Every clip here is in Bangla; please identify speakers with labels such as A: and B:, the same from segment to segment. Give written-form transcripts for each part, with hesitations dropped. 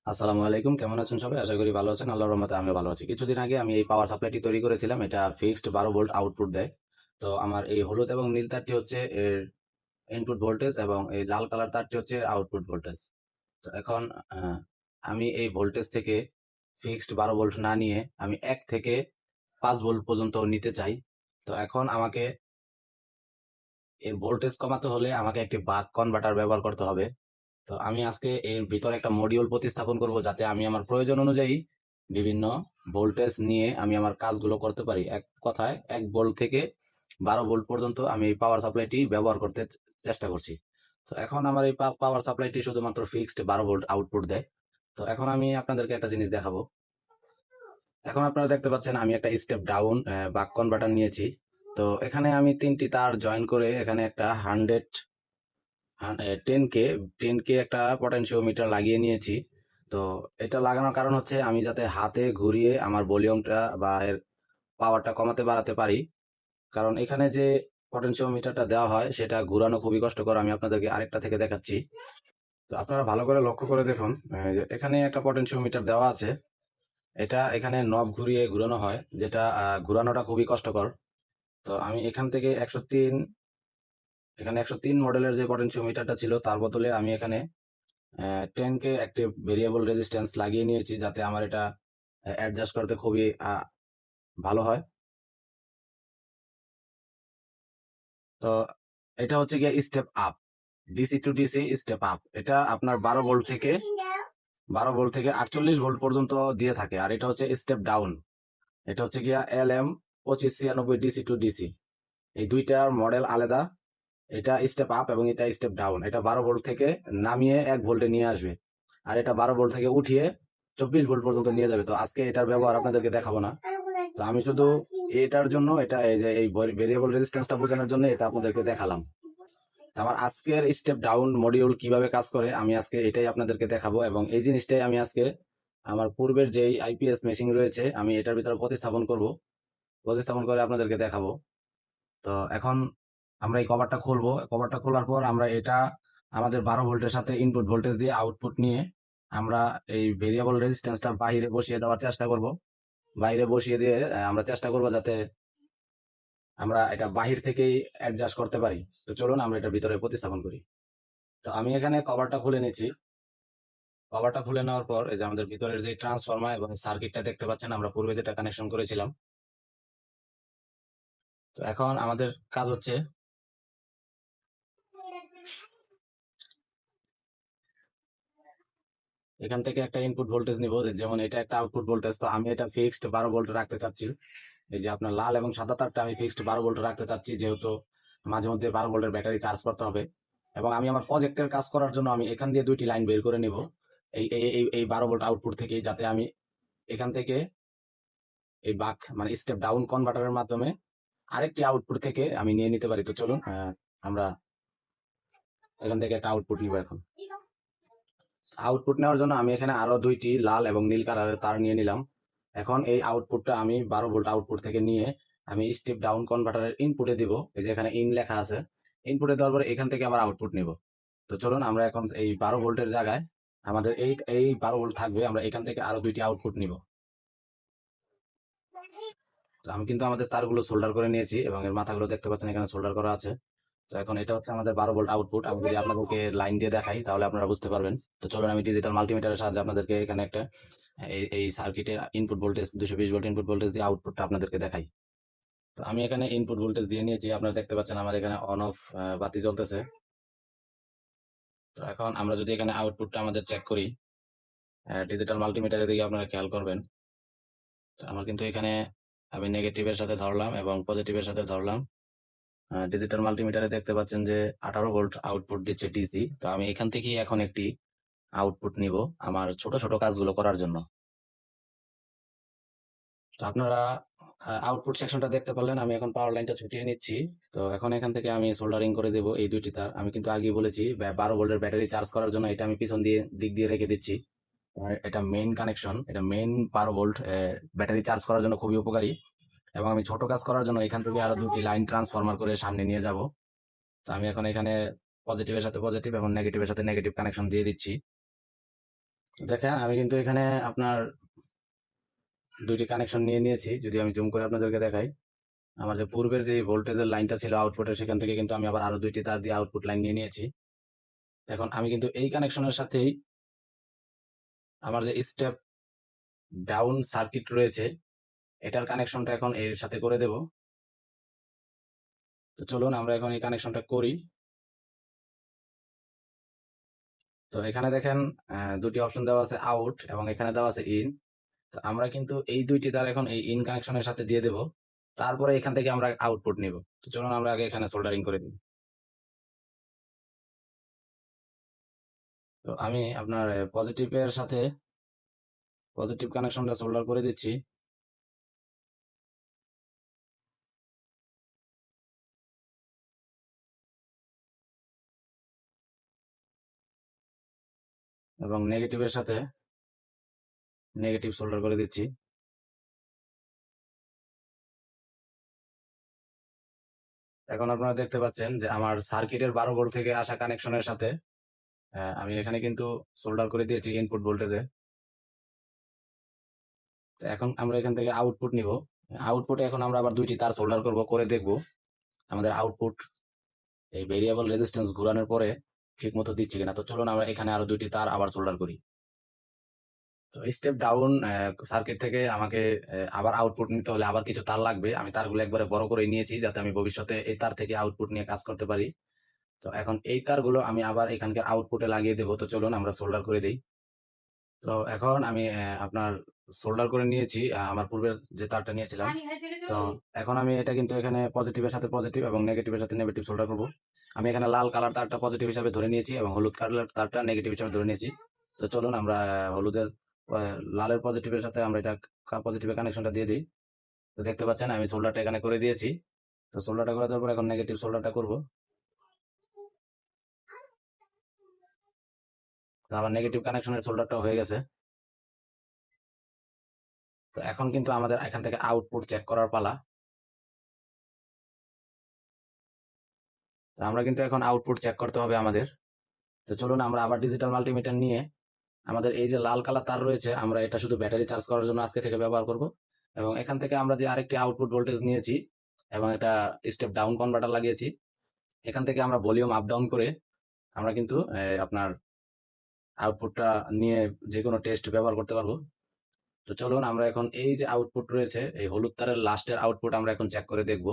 A: আসসালামু আলাইকুম, কেমন আছেন সবাই? আশা করি ভালো আছেন। আল্লাহর রহমতে আমিও ভালো আছি। কিছুদিন আগে আমি এই পাওয়ার সাপ্লাইটি তৈরি করেছিলাম। এটা ফিক্সড 12 ভোল্ট আউটপুট দেয়। তো আমার এই হলুদ এবং নীল তারটি হচ্ছে এর ইনপুট ভোল্টেজ এবং এই লাল কালার তারটি হচ্ছে আউটপুট ভোল্টেজ। তো এখন আহ, আমি এই ভোল্টেজ থেকে ফিক্সড 12 ভোল্ট না নিয়ে আমি 1 থেকে 5 ভোল্ট পর্যন্ত নিতে চাই। তো এখন আমাকে এর ভোল্টেজ কমাতে হলে আমাকে একটি বাক কনভার্টার ব্যবহার করতে হবে। তো আমি আজকে এর ভিতরে একটা মডিউল প্রতিস্থাপন করব, যাতে আমি আমার প্রয়োজন অনুযায়ী বিভিন্ন ভোল্টেজ নিয়ে আমি আমার কাজগুলো করতে পারি। এক কথায় 1 ভোল্ট থেকে 12 ভোল্ট পর্যন্ত আমি এই পাওয়ার সাপ্লাইটি ব্যবহার করতে চেষ্টা করছি। তো এখন আমার এই পাওয়ার সাপ্লাইটি শুধুমাত্র ফিক্সড 12 ভোল্ট আউটপুট দেয়। তো এখন আমি আপনাদেরকে একটা জিনিস দেখাবো। এখন আপনারা দেখতে পাচ্ছেন আমি একটা স্টেপ ডাউন বাক কনভার্টার নিয়েছি। তো এখানে আমি 3টি তার জয়েন করে এখানে একটা 10K একটা পটেনশিওমিটার লাগিয়ে নিয়েছি। তো এটা লাগানোর কারণ হচ্ছে আমি যাতে হাতে ঘুরিয়ে আমার ভলিউমটা বা এর পাওয়ারটা কমাতে বাড়াতে পারি। কারণ এখানে যে পটেনশিওমিটারটা দেওয়া হয় সেটা ঘুরানো খুবই কষ্টকর। আমি আপনাদেরকে আরেকটা থেকে দেখাচ্ছি। তো আপনারা ভালো করে লক্ষ্য করে দেখুন, যে এখানে একটা পটেনশিওমিটার দেওয়া আছে। এটা এখানে নব ঘুরিয়ে ঘুরানো হয়, যেটা ঘুরানোটা খুবই কষ্টকর। তো আমি এখান থেকে 103 মডেলের যে পটেনশিওমিটারটা ছিল তার বদলে আমি এখানে 10K একটি ভেরিয়েবল রেজিস্ট্যান্স লাগিয়ে নিয়েছি, যাতে আমার এটা অ্যাডজাস্ট করতে খুবই ভালো হয়। তো এটা হচ্ছে গিয়ে step up, DC two DC step up. এটা আপনার 12 ভোল্ট থেকে 48 ভোল্ট পর্যন্ত দিয়ে থাকে। আর এটা হচ্ছে স্টেপ ডাউন, এটা হচ্ছে গিয়া LM2596 ডিসি টু ডিসি। এই দুইটার মডেল আলাদা। এটা স্টেপ আপ এবং এটা স্টেপ ডাউন। এটা 12 ভোল্ট থেকে নামিয়ে 1 ভোল্টে নিয়ে আসবে, আর এটা 12 ভোল্ট থেকে উঠিয়ে 24 ভোল্ট পর্যন্ত নিয়ে যাবে। তো আজকে এটার ব্যবহার আপনাদেরকে দেখাবো না। তো আমি শুধু এটার জন্য, এটা এই যে এই ভেরিয়েবল রেজিস্ট্যান্সটা বোঝানোর জন্য এটা আপনাদেরকে দেখালাম। তো আমার আজকের স্টেপ ডাউন মডিউল কিভাবে কাজ করে আমি আজকে এটাই আপনাদেরকে দেখাবো, এবং এই জিনিসটাই আমি আজকে আমার পূর্বের যেই আইপিএস মেশিন রয়েছে আমি এটার ভিতরে প্রতিস্থাপন করব। প্রতিস্থাপন করে আপনাদেরকে দেখাবো। তো এখন আমরা এই কভারটা খুলবো। কভারটা খোলার পর আমরা এটা আমাদের 12 ভোল্টের সাথে ইনপুট ভোল্টেজ দিয়ে আউটপুট নিয়ে আমরা এই ভেরিয়েবল রেজিস্ট্যান্সটা বাইরে বসিয়ে দেওয়ার চেষ্টা করব। বাইরে বসিয়ে দিয়ে আমরা চেষ্টা করব যাতে আমরা এটা বাহির থেকেই অ্যাডজাস্ট করতে পারি। তো চলুন আমরা এটা ভিতরে প্রতিস্থাপন করি। তো আমি এখানে কভারটা খুলে নিচ্ছি। কভারটা খুলে নেওয়ার পর এই যে আমাদের ভিতরের যে ট্রান্সফরমার এবং সার্কিটটা দেখতে পাচ্ছেন, আমরা পূর্বে যেটা কানেকশন করেছিলাম। তো এখন আমাদের কাজ হচ্ছে এখান থেকে একটা ইনপুট ভোল্টেজ নিব, যেমন এটা একটা আউটপুট ভোল্টেজ। তো আমি এটা ফিক্সড 12 ভোল্ট রাখতে চাচ্ছি। এই যে আপনার লাল এবং সাদা তারটা আমি ফিক্সড 12 ভোল্ট রাখতে চাচ্ছি, যেহেতু মাঝে মধ্যে 12 ভোল্টের ব্যাটারি চার্জ করতে হবে। এবং আমি আমার প্রজেক্টের কাজ করার জন্য আমি এখান দিয়ে 2টি লাইন বের করে নিব এই এই এই এই 12 ভোল্ট আউটপুট থেকে, যাতে আমি এখান থেকে এই বাক মানে স্টেপ ডাউন কনভার্টারের মাধ্যমে আরেকটি আউটপুট থেকে আমি নিয়ে নিতে পারি। তো চলুন আমরা এখান থেকে একটা আউটপুট নিব। এখন আউটপুট নেওয়ার জন্য আমি এখানে আরো 2টি লাল এবং নীল কালারের তার নিয়ে নিলাম। এখন এই আউটপুটটা আমি 12 ভোল্ট আউটপুট থেকে নিয়ে আমি স্টেপ ডাউন কনভার্টারের ইনপুটে দিব। এই যে এখানে ইন লেখা আছে, ইনপুটে দেওয়ার পরে এখান থেকে আবার আউটপুট নিব। তো চলুন আমরা এখন এই 12 ভোল্টের জায়গায় আমাদের এই এই 12 ভোল্ট থাকবে, আমরা এখান থেকে আরো 2টি আউটপুট নিব। তো আমি কিন্তু আমাদের তারগুলো সোল্ডার করে নিয়েছি এবং এর মাথাগুলো দেখতে পাচ্ছেন এখানে সোল্ডার করা আছে। তো এখন এটা হচ্ছে আমাদের 12 ভোল্ট আউটপুট। আমি যদি আপনাদেরকে লাইন দিয়ে দেখাই তাহলে আপনারা বুঝতে পারবেন। তো চলুন আমি ডিজিটাল মাল্টিমিটারের সাহায্যে আপনাদেরকে এখানে একটা এই সার্কিটের input voltage 220 volt input voltage দিয়ে আউটপুটটা আপনাদেরকে দেখাই। তো আমি এখানে ইনপুট ভোল্টেজ দিয়ে নিয়েছি। আপনারা দেখতে পাচ্ছেন আমার এখানে অন অফ বাতি জ্বলতেছে। তো এখন আমরা যদি এখানে আউটপুটটা আমাদের চেক করি, ডিজিটাল মাল্টিমিটারের দিকে আপনারা খেয়াল করবেন। তো আমার কিন্তু এখানে আমি নেগেটিভের সাথে ধরলাম এবং পজিটিভের সাথে ধরলাম। ডিজিটাল মাল্টিমিটারে দেখতে পাচ্ছেন যে 18 ভোল্ট আউটপুট দিচ্ছে ডিসি। তো আমি এখান থেকেই এখন একটি আউটপুট নিব আমার ছোট ছোট কাজগুলো করার জন্য। তো আপনারা আউটপুট সেকশনটা দেখতে পারলেন। আমি এখন পাওয়ার লাইনটা ছুটিয়ে নিচ্ছি। তো এখন এখান থেকে আমি সোল্ডারিং করে দেব এই 2টি তার। আমি কিন্তু আগেই বলেছি 12 ভোল্টের ব্যাটারি চার্জ করার জন্য এটা আমি পিছন দিয়ে দিক দিয়ে রেখে দিচ্ছি। আর এটা মেইন কানেকশন, এটা মেইন 12 ভোল্ট ব্যাটারি চার্জ করার জন্য খুবই উপকারী। এবং আমি ছোট কাজ করার জন্য এখান থেকে আরো 2টি লাইন ট্রান্সফরমার করে সামনে নিয়ে যাব। তো আমি এখন এখানে পজিটিভের সাথে পজিটিভ এবং নেগেটিভের সাথে নেগেটিভ কানেকশন দিয়ে দিচ্ছি। দেখেন আমি কিন্তু এখানে আপনার দুইটি কানেকশন নিয়ে নিয়েছি। যদি আমি জুম করে আপনাদেরকে দেখাই, আমার যে পূর্বের যে ভোল্টেজের লাইনটা ছিল আউটপুটের, সেখান থেকে কিন্তু আমি আবার আরো দুইটি তার দিয়ে আউটপুট লাইন নিয়ে নিয়েছি। এখন আমি কিন্তু এই কানেকশনের সাথেই আমার যে স্টেপ ডাউন সার্কিট রয়েছে এটার কানেকশনটা এখন এর সাথে করে দেব। তো চলুন আমরা এখন এই কানেকশনটা করি। তো এখানে দেখেন দুটি অপশন দেওয়া আছে, আউট এবং এখানে দেওয়া আছে ইন। তো আমরা কিন্তু এই দুইটি তার এখন এই ইন কানেকশনের সাথে দিয়ে দেব, তারপরে এখান থেকে আমরা আউটপুট নিব। তো চলুন আমরা আগে এখানে সোল্ডারিং করে দিই। তো আমি আপনার পজিটিভের সাথে পজিটিভ কানেকশনটা সোল্ডার করে দিচ্ছি। এবং নেগেটিভের সাথে নেগেটিভ সোল্ডার করে দিচ্ছি। এখন আপনারা দেখতে পাচ্ছেন যে আমার সার্কিটের 12 ভোল্ট থেকে আসা কানেকশনের সাথে আমি এখানে কিন্তু সোল্ডার করে দিয়েছি ইনপুট ভোল্টেজে। তো এখন আমরা এখান থেকে আউটপুট নিব। আউটপুটে এখন আমরা আবার দুইটি তার সোল্ডার করব, করে দেখব আমাদের আউটপুট এই ভেরিয়েবল রেজিস্ট্যান্স ঘোরানোর পরে ঠিক মতো দিচ্ছে কিনা। তো চলুন আমরা এখানে আরো দুইটি তার আবার সোল্ডার করি। তো স্টেপ ডাউন সার্কিট থেকে আমাকে আবার আউটপুট নিতে হলে আবার কিছু তার লাগবে। আমি তারগুলো একবারে বড় করে নিয়েছি যাতে আমি ভবিষ্যতে এই তার থেকে আউটপুট নিয়ে কাজ করতে পারি। তো এখন এই তারগুলো আমি আবার এখানকার আউটপুটে লাগিয়ে দেবো। তো চলুন আমরা সোল্ডার করে দিই। তো এখন আমি আপনার সোল্ডার করে নিয়েছি আমার পূর্বের যে তারটা নিয়েছিলাম। তো এখন আমি এটা কিন্তু এখানে পজিটিভের সাথে পজিটিভ এবং নেগেটিভের সাথে নেগেটিভ সোল্ডার করব। আমি এখানে লাল কালার তারটা পজিটিভ হিসাবে ধরে নিয়েছি এবং হলুদ কালার তারটা নেগেটিভ হিসাবে ধরে নিয়েছি। তো চলুন আমরা হলুদের লালের পজিটিভের সাথে আমরা এটা পজিটিভের কানেকশনটা দিয়ে দিই। তো দেখতে পাচ্ছেন আমি সোল্ডারটা এখানে করে দিয়েছি। তো সোল্ডারটা করে দেওয়ার পর এখন নেগেটিভ সোল্ডারটা করব। তো আমার নেগেটিভ কানেকশনের সোল্ডারটা হয়ে গেছে। তো এখন কিন্তু আমাদের এখান থেকে আউটপুট চেক করার পালা। তো আমরা কিন্তু এখন আউটপুট চেক করতে হবে আমাদের। তো চলুন আমরা আবার ডিজিটাল মাল্টিমিটার নিয়ে আমাদের এই যে লাল কালার তার রয়েছে আমরা এটা শুধু ব্যাটারি চার্জ করার জন্য আজকে থেকে ব্যবহার করব। এবং এখান থেকে আমরা যে আরেকটি আউটপুট ভোল্টেজ নিয়েছি এবং এটা স্টেপ ডাউন কনভার্টার লাগিয়েছি, এখান থেকে আমরা ভলিউম আপ ডাউন করে আমরা কিন্তু আপনার আউটপুটটা নিয়ে যে কোনো টেস্ট ব্যবহার করতে পারবো। তো চলুন আমরা এখন এই যে আউটপুট রয়েছে এই হলুদ তারের লাস্টের আউটপুট আমরা এখন চেক করে দেখব।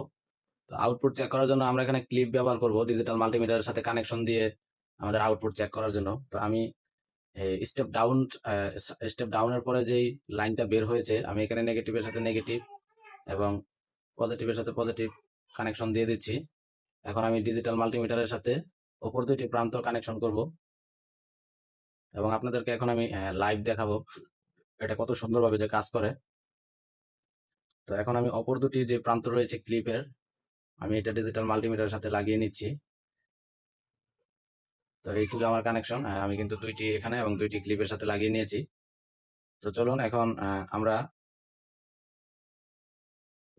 A: তো আউটপুট চেক করার জন্য আমরা এখানে ক্লিপ ব্যবহার করব ডিজিটাল মাল্টিমিটারের সাথে কানেকশন দিয়ে আমাদের আউটপুট চেক করার জন্য। তো আমি স্টেপ ডাউনের পরে যেই লাইনটা বের হয়েছে আমি এখানে নেগেটিভের সাথে নেগেটিভ এবং পজিটিভের সাথে পজিটিভ কানেকশন দিয়ে দিচ্ছি। এখন আমি ডিজিটাল মাল্টিমিটারের সাথে অপর দুইটি প্রান্ত কানেকশন করব এবং আপনাদেরকে এখন আমি লাইভ দেখাবো এটা কত সুন্দরভাবে যে কাজ করে। তো এখন আমি অপর দুটি যে প্রান্ত রয়েছে ক্লিপের আমি এটা ডিজিটাল মাল্টিমিটারের সাথে লাগিয়ে নিচ্ছি। তো এই ছিল আমার কানেকশন, আমি কিন্তু দুইটি এখানে এবং দুইটি ক্লিপের সাথে লাগিয়ে নিয়েছি। তো চলুন এখন আমরা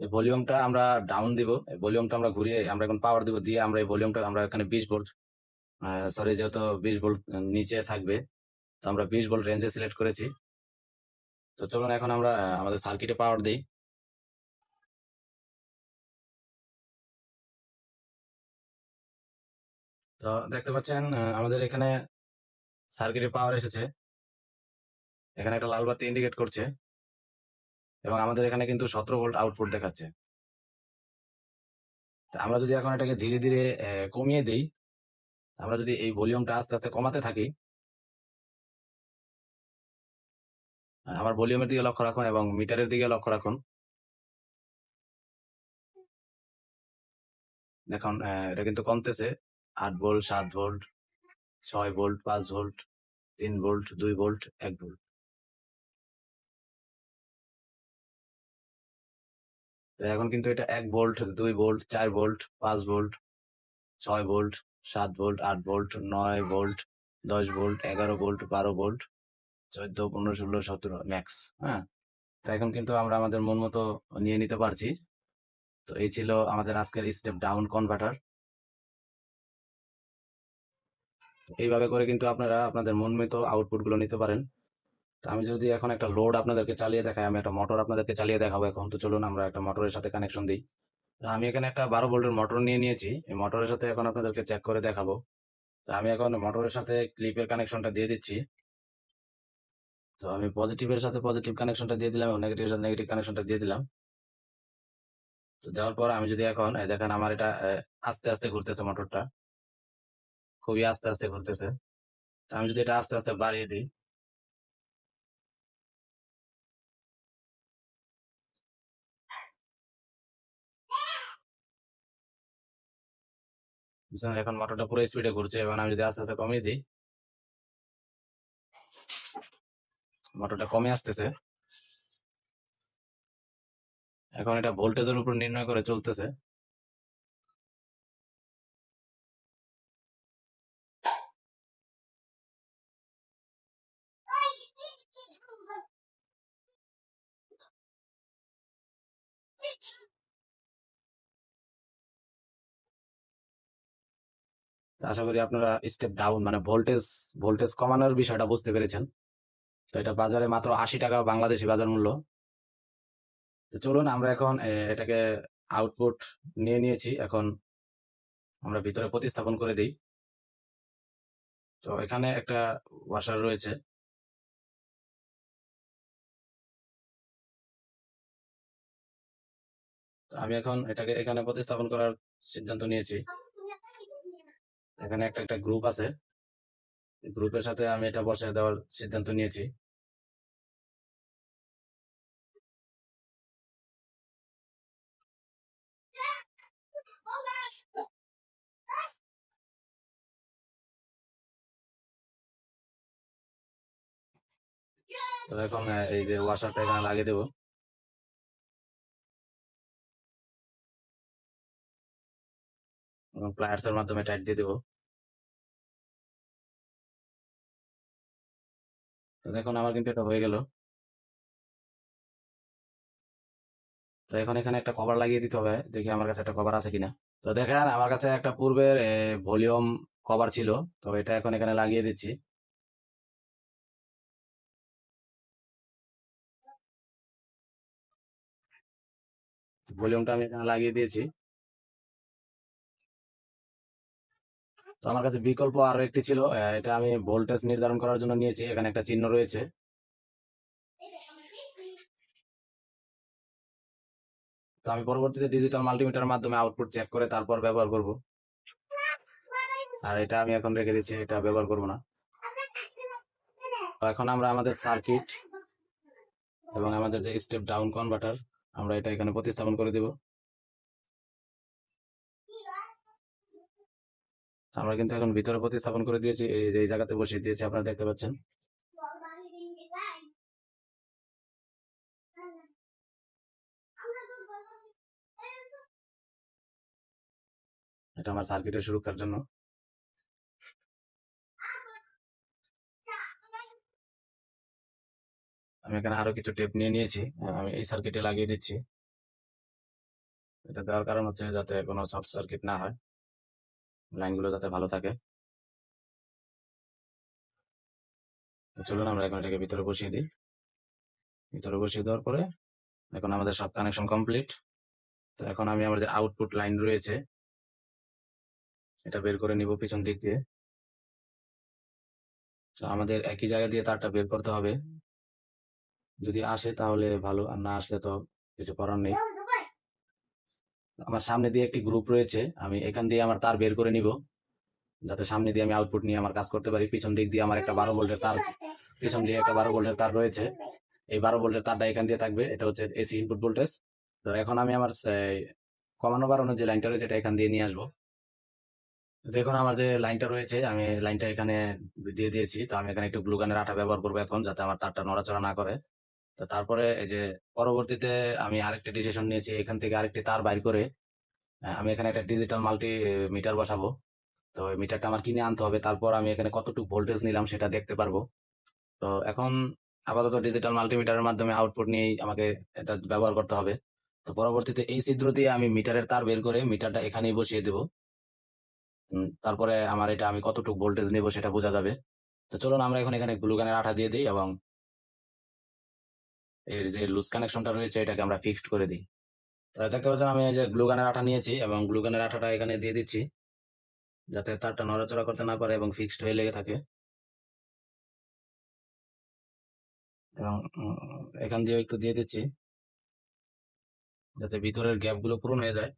A: এই ভলিউমটা আমরা ডাউন দিব, এই ভলিউমটা আমরা ঘুরিয়ে আমরা এখন পাওয়ার দিব, দিয়ে আমরা এই ভলিউমটা আমরা এখানে 20 ভোল্ট সরি যেহেতু 20 ভোল্ট নিচে থাকবে তো আমরা 20 ভোল্ট রেঞ্জে সিলেক্ট করেছি। তো চলুন এখন আমরা আমাদের সার্কিটে পাওয়ার দিই। তো দেখতে পাচ্ছেন আমাদের এখানে সার্কিটে পাওয়ার এসেছে, এখানে একটা লাল বাতি ইন্ডিকেট করছে এবং আমাদের এখানে কিন্তু 17 ভোল্ট আউটপুট দেখাচ্ছে। তো আমরা যদি এখন এটাকে ধীরে ধীরে কমিয়ে দিই, আমরা যদি এই ভলিউমটা আস্তে আস্তে কমাতে থাকি, আমার ভলিউমের দিকে লক্ষ্য রাখুন এবং মিটারের দিকে লক্ষ্য রাখুন। দেখুন এটা কিন্তু কমতেছে, 8 volt, 7 volt, 6 volt, 5 volt, 3 volt, 2 volt, 1 volt. তো এখন কিন্তু এটা 1 volt, 2 volt, 4 volt, 5 volt, 6 volt, 7 volt, 8 volt, 9 volt, 10 volt, 11 volt, 12 volt, 14, 15, 16, 17 max. হ্যাঁ, তো এখন কিন্তু আমরা আমাদের মন মতো নিয়ে নিতে পারছি। তো এই ছিল আমাদের আজকের স্টেপ ডাউন কনভার্টার। এইভাবে করে কিন্তু আপনারা আপনাদের মন মতো আউটপুট গুলো নিতে পারেন। তো আমি যদি এখন একটা লোড আপনাদেরকে চালিয়ে দেখাই, আমি একটা মোটর আপনাদেরকে চালিয়ে দেখাবো এখন। তো চলুন আমরা একটা মোটরের সাথে কানেকশন দিই। তো আমি এখানে একটা 12 ভোল্টের মোটর নিয়ে নিয়েছি। এই মোটরের সাথে এখন আপনাদেরকে চেক করে দেখাবো। তো আমি এখন মোটরের সাথে ক্লিপের কানেকশনটা দিয়ে দিচ্ছি। তো আমি পজিটিভের সাথে পজিটিভ কানেকশনটা দিয়ে দিলাম এবং নেগেটিভের সাথে নেগেটিভ কানেকশনটা দিয়ে দিলাম। তো দেওয়ার পর আমি যদি এখন দেখেন আমার এটা আস্তে আস্তে ঘুরতেছে মোটরটা, খুবই আস্তে আস্তে ঘুরতেছে। তো আমি যদি এটা আস্তে আস্তে বাড়িয়ে দিই, বুঝছেন, এখন মোটরটা পুরো স্পিডে ঘুরছে এবং আমি যদি আস্তে আস্তে কমিয়ে দিই, মোটরটা কমে আসতেছে। এখন এটা ভোল্টেজের উপর নির্ণয় করে চলতেছে। তো আশা করি আপনারা স্টেপ ডাউন মানে ভোল্টেজ ভোল্টেজ কমানোর বিষয়টা বুঝতে পেরেছেন। তো এটা বাজারে মাত্র 80 টাকা বাংলাদেশি বাজার মূল্য। তো চলুন আমরা এখন এটাকে আউটপুট নিয়ে নিয়েছি, এখন আমরা ভিতরে প্রতিস্থাপন করে দিই। তো এখানে একটা ওয়াশার রয়েছে। তো আমি এখন এটাকে এখানে প্রতিস্থাপন করার সিদ্ধান্ত নিয়েছি। এখানে একটা একটা গ্রুপ আছে, গ্রুপের সাথে আমি এটা বসিয়ে দেওয়ার সিদ্ধান্ত নিয়েছি। তো এখন এই যে ওয়াশারটা এখানে লাগিয়ে দেবো। এবং প্লায়ার্স এর মাধ্যমে টাইট দিয়ে দেবো। তো দেখুন আমার কিন্তু এটা হয়ে গেল। তো এখন এখানে একটা কভার লাগিয়ে দিতে হবে, দেখি আমার কাছে একটা কভার আছে কিনা। তো দেখেন আমার কাছে একটা পূর্বের ভলিউম কভার ছিল, তো এটা এখন এখানে লাগিয়ে দিচ্ছি। ভলিউমটা আমি এখানে লাগিয়ে দিয়েছি। তো আমার কাছে বিকল্প আরো একটি ছিল, এটা আমি ভোল্টেজ নির্ধারণ করার জন্য নিয়েছি, এখানে একটা চিহ্ন রয়েছে। তো আমি পরবর্তীতে ডিজিটাল মাল্টিমিটারের মাধ্যমে আউটপুট চেক করে তারপর ব্যবহার করব। আর এটা আমি এখন রেখে দিচ্ছি, এটা ব্যবহার করব না। তো এখন আমরা আমাদের সার্কিট এবং আমাদের যে স্টেপ ডাউন কনভার্টার, আমরা এটা এখানে প্রতিস্থাপন করে দেব। আমরা কিন্তু এখন ভিতরে প্রতিস্থাপন করে দিয়েছি, এই যে এই জায়গাতে বসিয়ে দিয়েছি, আপনারা দেখতে পাচ্ছেন। এটা আমার সার্কিটের সুরক্ষার জন্য। আমি এখানে আরো কিছু টেপ নিয়ে নিয়েছি, আমি এই সার্কিটে লাগিয়ে দিচ্ছি। এটা দেওয়ার কারণ হচ্ছে যাতে কোনো শর্ট সার্কিট না হয়, লাইনগুলো যাতে ভালো থাকে। তো চলুন আমরা এখন এটাকে ভিতরে বসিয়ে দিই। ভিতরে বসিয়ে দেওয়ার পরে এখন আমাদের সব কানেকশন কমপ্লিট। তো এখন আমি আমার যে আউটপুট লাইন রয়েছে এটা বের করে নিব পিছন দিক দিয়ে। তো আমাদের একই জায়গা দিয়ে তারটা বের করতে হবে, যদি আসে তাহলে ভালো, আর না আসলে তো কিছু করার নেই। আমার সামনে দিয়ে একটি গ্রুপ রয়েছে, আমি এখান দিয়ে আমার তার বের করে নিব, যাতে সামনে দিয়ে আমি আউটপুট নিয়ে আমার কাজ করতে পারি। পিছন দিক দিয়ে আমার একটা 12 ভোল্টের তার, পিছন দিয়ে একটা 12 ভোল্টের তার রয়েছে। এই 12 ভোল্টের তারটা এখান দিয়ে থাকবে, এটা হচ্ছে এসি ইনপুট ভোল্টেজ। তো এখন আমি আমার কমানো বাড়ানোর যে লাইনটা রয়েছে এটা এখান দিয়ে নিয়ে আসবো। দেখুন আমার যে লাইনটা রয়েছে আমি লাইনটা এখানে দিয়ে দিয়েছি। তো আমি এখানে একটু গ্লু গানের আঠা ব্যবহার করবো এখন, যাতে আমার তারটা নড়াচড়া না করে। তো তারপরে এই যে পরবর্তীতে আমি আরেকটা ডিসিশন নিয়েছি, এখান থেকে আরেকটি তার বাইর করে আমি এখানে একটা ডিজিটাল মাল্টি মিটার বসাবো। তো এই মিটারটা আমার কিনে আনতে হবে, তারপর আমি এখানে কতটুকু ভোল্টেজ নিলাম সেটা দেখতে পারবো। তো এখন আপাতত ডিজিটাল মাল্টিমিটারের মাধ্যমে আউটপুট নিয়েই আমাকে এটা ব্যবহার করতে হবে। তো পরবর্তীতে এই ছিদ্র দিয়ে আমি মিটারের তার বের করে মিটারটা এখানেই বসিয়ে দেবো। তারপরে আমার এটা আমি কতটুকু ভোল্টেজ নেবো সেটা বোঝা যাবে। তো চলুন আমরা এখন এখানে গ্লু গানের আঠা দিয়ে দিই এবং এর যে লুজ কানেকশনটা রয়েছে এটাকে আমরা ফিক্সড করে দিই। তো দেখতে পাচ্ছেন আমি এই যে গ্লু গানের আঠা নিয়েছি এবং গ্লু গানের আঠাটা এখানে দিয়ে দিচ্ছি যাতে তারটা নড়াচড়া করতে না পারে এবং ফিক্সড হয়ে লেগে থাকে। এবং এখান দিয়ে একটু দিয়ে দিচ্ছি যাতে ভিতরের গ্যাপগুলো পূরণ হয়ে যায়।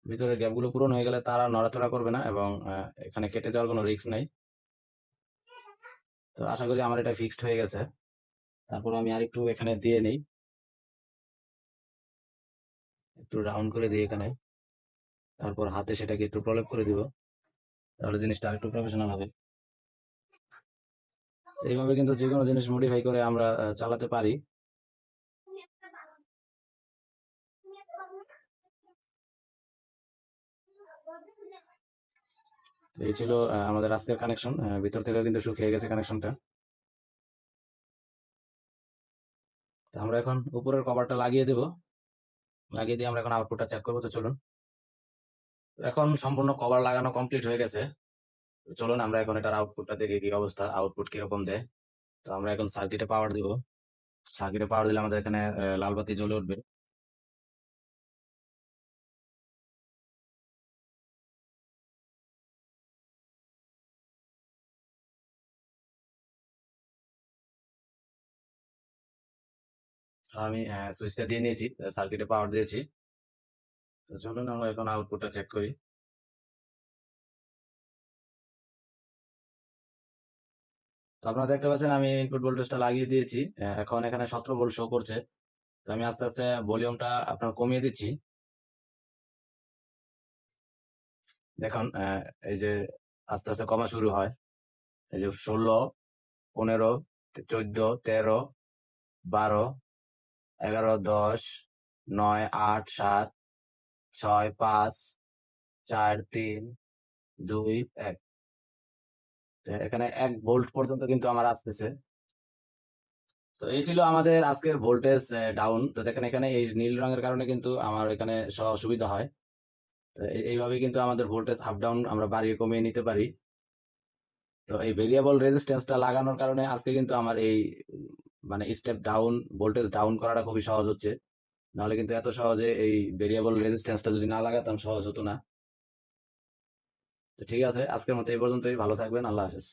A: ভিতরের গ্যাপগুলো পূরণ হয়ে গেলে তারা নড়াচড়া করবে না এবং এখানে কেটে যাওয়ার কোনো রিস্ক নেই। তো আশা করি আমার এটা ফিক্সড হয়ে গেছে। তারপর আমি আরেকটু এখানে দিয়ে নেই, একটু রাউন্ড করে দিই এখানে, তারপর হাতে সেটাকে একটু প্রলেপ করে দিব, তাহলে জিনিসটা আরেকটু প্রফেশনাল হবে। এইভাবে কিন্তু যে কোনো জিনিস মডিফাই করে আমরা চালাতে পারি। এই ছিল আমাদের আজকের কানেকশন। ভিতর থেকে কিন্তু শুকিয়ে গেছে কানেকশনটা। আমরা এখন উপরের কভারটা লাগিয়ে দেব, লাগিয়ে দিয়ে আমরা এখন আউটপুটটা চেক করবো। তো চলুন, এখন সম্পূর্ণ কভার লাগানো কমপ্লিট হয়ে গেছে। চলুন আমরা এখন এটার আউটপুটটা দেখি কি অবস্থা, আউটপুট কিরকম দেয়। তো আমরা এখন সার্কিটে পাওয়ার দিব। সার্কিটে পাওয়ার দিলে আমাদের এখানে লাল বাতি জ্বলে উঠবে। আমি সুইচটা দিয়ে নিয়েছি, সার্কিটে পাওয়ার দিয়েছি। তো চলুন আমরা এখন আউটপুটটা চেক করি। তো আপনারা দেখতে পাচ্ছেন আমি ইনপুট ভোল্টেজটা লাগিয়ে দিয়েছি। এখন এখানে 17 ভোল্ট শো করছে। তো আমি আস্তে আস্তে ভলিউমটা আপনার কমিয়ে দিচ্ছি। দেখুন এই যে আস্তে আস্তে কমা শুরু হয়। এই যে 16, 15, 14, 13, 12, 11, 10, 9, 8, 7, 6, 5, 4, 3, 2, 1। এখানে 1 ভোল্ট পর্যন্ত কিন্তু আমার আসতেছে। তো এই ছিল আমাদের আজকের ভোল্টেজ ডাউন। তো দেখেন এখানে এই নীল রঙের কারণে কিন্তু আমার এখানে সুবিধা হয়। তো এইভাবে কিন্তু আমাদের ভোল্টেজ আপ ডাউন আমরা বাড়িয়ে কমিয়ে নিতে পারি। তো এই ভেরিয়েবল রেজিস্ট্যান্সটা লাগানোর কারণে আজকে কিন্তু আমার এই মানে স্টেপ ডাউন ভোল্টেজ ডাউন করাটা খুবই সহজ হচ্ছে। নাহলে কিন্তু এত সহজে এই ভেরিয়েবল রেজিস্ট্যান্সটা যদি না লাগাতাম সহজ হতো না। তো ঠিক আছে, আজকের মতো এই পর্যন্তই। ভালো থাকবেন। আল্লাহ হাফেজ।